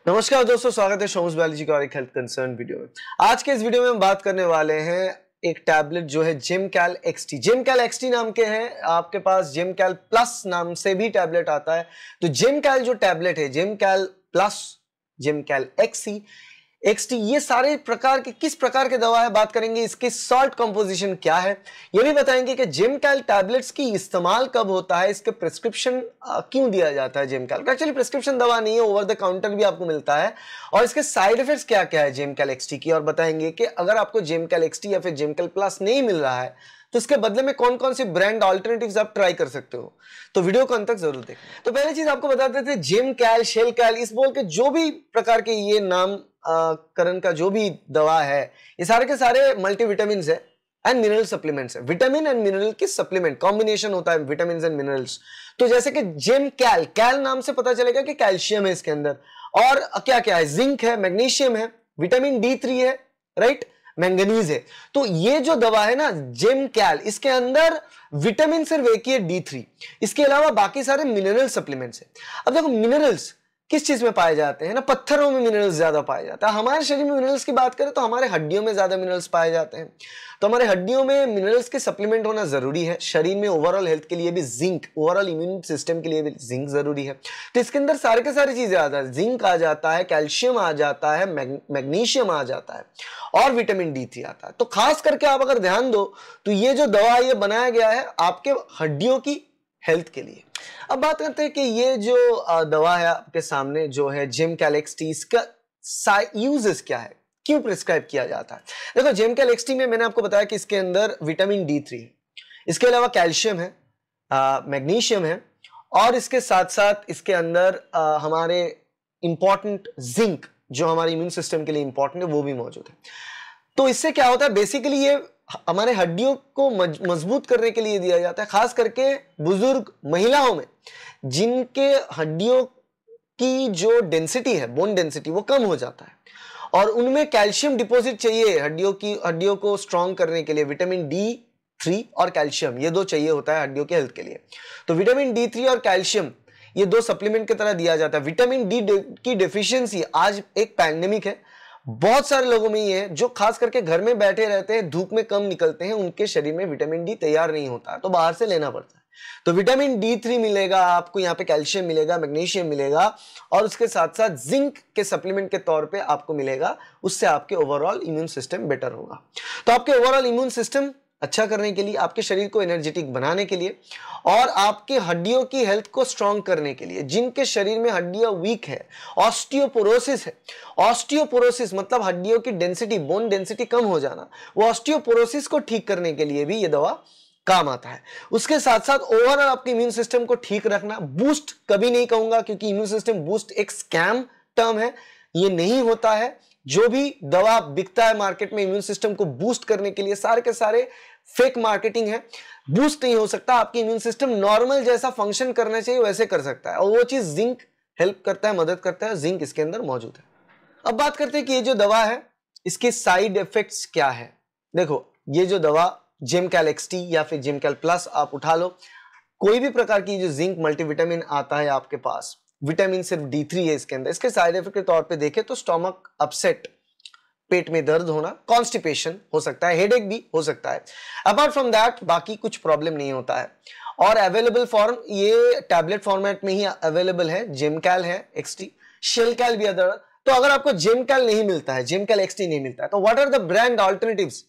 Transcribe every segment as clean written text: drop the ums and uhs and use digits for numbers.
नमस्कार दोस्तों, स्वागत है सोम्स बायोलॉजी का और एक हेल्थ कंसर्न वीडियो में। आज के इस वीडियो में हम बात करने वाले हैं एक टैबलेट जो है जिमकैल एक्सटी। जिमकैल एक्सटी नाम के हैं, आपके पास जिमकैल प्लस नाम से भी टैबलेट आता है। तो जिमकैल जो टैबलेट है, जिमकैल प्लस, जिमकैल एक्सटी, ये सारे प्रकार के किस प्रकार के दवा है, बात करेंगे। इसके सॉल्ट कंपोजिशन क्या है, ये भी बताएंगे कि जिमकैल टैबलेट्स की इस्तेमाल कब होता है, इसके प्रिस्क्रिप्शन क्यों दिया जाता है। जिमकैल एक्चुअली प्रिस्क्रिप्शन दवा नहीं है, ओवर द काउंटर भी आपको मिलता है। और इसके साइड इफेक्ट्स क्या क्या है जिमकैल एक्सटी की, और बताएंगे कि अगर आपको जिमकैल एक्सटी या फिर जिमकैल प्लस नहीं मिल रहा है तो इसके बदले में कौन कौन सी ब्रांड ऑल्टरनेटिव्स आप ट्राई कर सकते हो। तो वीडियो को अंत तक जरूर देखें। तो पहली चीज आपको बता देते हैं, जिमकैल, शेलकैल, इस बोल के जो भी प्रकार के ये नाम करण का जो भी दवा है, ये सारे के सारे मल्टीविटामिन है एंड मिनरल सप्लीमेंट्स है। विटामिन एंड मिनरल की सप्लीमेंट कॉम्बिनेशन होता है, विटामिन एंड मिनरल्स। तो जैसे कि जिमकैल, कैल नाम से पता चलेगा कि कैल्शियम है इसके अंदर, और क्या क्या है, जिंक है, मैग्नीशियम है, विटामिन D3 है, राइट, मैंगनीज है। तो ये जो दवा है ना जिमकैल, इसके अंदर विटामिन सिर्फ एक ही है, D3। इसके अलावा बाकी सारे मिनरल सप्लीमेंट्स है। अब देखो, मिनरल्स किस चीज में पाए जाते हैं ना, पत्थरों में मिनरल्स ज्यादा पाए जाता है। हमारे शरीर में मिनरल्स की बात करें तो हमारे हड्डियों में ज्यादा मिनरल्स पाए जाते हैं। तो हमारे हड्डियों में मिनरल्स के सप्लीमेंट होना जरूरी है। शरीर में ओवरऑल हेल्थ के लिए भी जिंक, ओवरऑल इम्यून सिस्टम के लिए भी जिंक जरूरी है। तो इसके अंदर सारे के सारी चीजें आता है, जिंक आ जाता है, कैल्शियम आ जाता है, मैग्नीशियम आ जाता है और विटामिन D3 आता है। तो खास करके आप अगर ध्यान दो तो ये जो दवा ये बनाया गया है आपके हड्डियों की हेल्थ के लिए। अब बात करते हैं कि ये जो दवा है आपके सामने जो है जिमकैल एक्सटी, इसका यूजेस क्या है, क्यों प्रिस्क्राइब किया जाता है। देखो, जिमकैल एक्सटी में मैंने आपको बताया कि इसके अंदर विटामिन D3 है, इसके अलावा कैल्शियम है, मैग्नीशियम है, और इसके साथ साथ इसके अंदर हमारे इंपॉर्टेंट जिंक, जो हमारे इम्यून सिस्टम के लिए इंपॉर्टेंट है, वो भी मौजूद है। तो इससे क्या होता है, बेसिकली ये हमारे हड्डियों को मजबूत करने के लिए दिया जाता है, खास करके बुजुर्ग महिलाओं में जिनके हड्डियों की जो डेंसिटी है, बोन डेंसिटी, वो कम हो जाता है और उनमें कैल्शियम डिपॉजिट चाहिए हड्डियों को स्ट्रांग करने के लिए। विटामिन D3 और कैल्शियम, ये दो चाहिए होता है हड्डियों के हेल्थ के लिए। तो विटामिन D3 और कैल्शियम ये दो सप्लीमेंट की तरह दिया जाता है। विटामिन D की डेफिशिएंसी आज एक पैंडेमिक है, बहुत सारे लोगों में ये है जो खास करके घर में बैठे रहते हैं, धूप में कम निकलते हैं, उनके शरीर में विटामिन D तैयार नहीं होता है, तो बाहर से लेना पड़ता है। तो विटामिन D3 मिलेगा आपको, यहाँ पे कैल्शियम मिलेगा, मैग्नीशियम मिलेगा, और उसके साथ साथ जिंक के सप्लीमेंट के तौर पे आपको मिलेगा। उससे आपके ओवरऑल इम्यून सिस्टम बेटर होगा। तो आपके ओवरऑल इम्यून सिस्टम अच्छा करने के लिए, आपके शरीर को एनर्जेटिक बनाने के लिए और आपके हड्डियों की हेल्थ को स्ट्रांग करने के लिए, जिनके शरीर में हड्डियां वीक है, ऑस्टियोपोरोसिस है, ऑस्टियोपोरोसिस मतलब हड्डियों की डेंसिटी, बोन डेंसिटी कम हो जाना, वो ऑस्टियोपोरोसिस को ठीक करने के लिए भी ये दवा काम आता है। उसके साथ साथ ओवरऑल आपके इम्यून सिस्टम को ठीक रखना, बूस्ट कभी नहीं कहूंगा क्योंकि इम्यून सिस्टम बूस्ट एक स्कैम टर्म है, ये नहीं होता है। जो भी दवा बिकता है मार्केट में इम्यून सिस्टम को बूस्ट करने के लिए, सारे के सारे फेक मार्केटिंग है, बूस्ट नहीं हो सकता। आपकी इम्यून सिस्टम नॉर्मल जैसा फंक्शन करना चाहिए वैसे कर सकता है, और वो चीज जिंक हेल्प करता है, मदद करता है, जिंक इसके अंदर मौजूद है। अब बात करते हैं कि ये जो दवा है इसके साइड इफेक्ट्स क्या है। देखो, ये जो दवा जिमकैल एक्सटी या फिर जिमकैल प्लस आप उठा लो, कोई भी प्रकार की जो जिंक मल्टीविटामिन आता है आपके पास, विटामिन सिर्फ D3 है इसके अंदर। इसके साइड इफेक्ट के तौर पे देखें तो स्टोमक अपसेट, पेट में दर्द होना, कॉन्स्टिपेशन हो सकता है, हेडेक भी हो सकता है। अपार्ट फ्रॉम दैट बाकी कुछ प्रॉब्लम नहीं होता है। और अवेलेबल फॉर्म ये टैबलेट फॉर्मेट में ही अवेलेबल है। जिमकैल है, एक्सटी, शेलकैल भी अदर। तो अगर आपको जिमकैल नहीं मिलता है, जिमकैल एक्सटी नहीं मिलता है, तो what are the brand alternatives.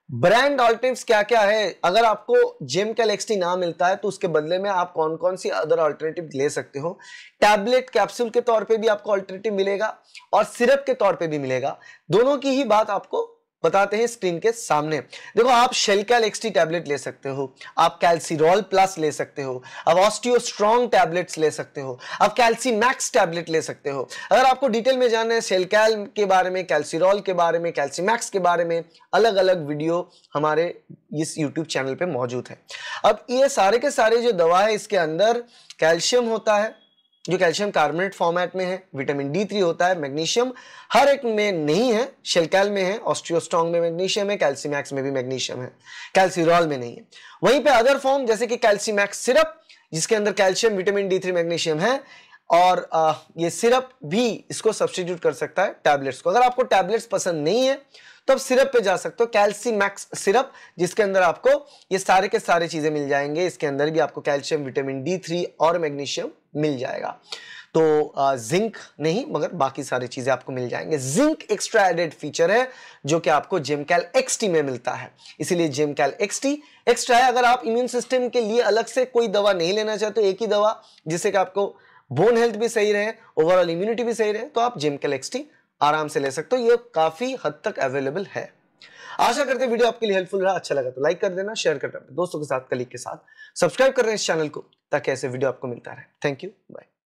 Brand alternatives क्या क्या है। अगर आपको जिमकैल एक्सटी ना मिलता है तो उसके बदले में आप कौन कौन सी अदर ऑल्टरनेटिव ले सकते हो। टैबलेट कैप्सूल के तौर पे भी आपको ऑल्टरनेटिव मिलेगा और सिरप के तौर पे भी मिलेगा। दोनों की ही बात आपको बताते हैं स्क्रीन के सामने। देखो, आप शेलकैल एक्सटी टैबलेट ले सकते हो, आप कैल्सीरॉल प्लस ले सकते हो, आप ऑस्टियो स्ट्रॉन्ग टैबलेट्स ले सकते हो, आप कैल्सीमैक्स टैबलेट ले सकते हो। अगर आपको डिटेल में जानना है शेलकैल के बारे में, कैल्सीरॉल के बारे में, कैल्सीमैक्स के बारे में, अलग अलग वीडियो हमारे इस यूट्यूब चैनल पे मौजूद है। अब ये सारे के सारे जो दवा है इसके अंदर कैल्शियम होता है जो कैल्शियम कार्बोनेट फॉर्मेट में है, विटामिन D3 होता है, मैग्नीशियम हर एक में नहीं है, शेलकैल में है, ऑस्टियोस्ट्रॉन्ग में मैग्नीशियम है, कैल्सीमैक्स में भी मैग्नीशियम है, कैल्सीरॉल में नहीं है। वहीं पे अदर फॉर्म जैसे कि कैल्सीमैक्स सिरप जिसके अंदर कैल्शियम, विटामिन D3, मैग्नीशियम है, और ये सिरप भी इसको सब्स्टिट्यूट कर सकता है टैबलेट्स को। अगर आपको टैबलेट्स पसंद नहीं है तो आप सिरप पे जा सकते हो, कैल्सीमैक्स सिरप, जिसके अंदर आपको ये सारे के सारे चीजें मिल जाएंगे। इसके अंदर भी आपको कैल्शियम, विटामिन D3 और मैग्नीशियम मिल जाएगा। तो जिंक नहीं मगर बाकी सारी चीजें आपको मिल जाएंगे। जिंक एक्स्ट्रा एडेड फीचर है जो कि आपको जिमकैल XT में मिलता है, इसीलिए जिमकैल XT एक्स्ट्रा है। अगर आप इम्यून सिस्टम के लिए अलग से कोई दवा नहीं लेना चाहते, एक ही दवा जिससे कि आपको बोन हेल्थ भी सही रहे, ओवरऑल इम्यूनिटी भी सही रहे, तो आप जिमकैल XT आराम से ले सकते हो। ये काफी हद तक अवेलेबल है। आशा करते हैं वीडियो आपके लिए हेल्पफुल रहा। अच्छा लगा तो लाइक कर देना, शेयर कर देना दोस्तों के साथ, कलीग के साथ, सब्सक्राइब कर रहे हैं इस चैनल को ताकि ऐसे वीडियो आपको मिलता रहे। Thank you, bye.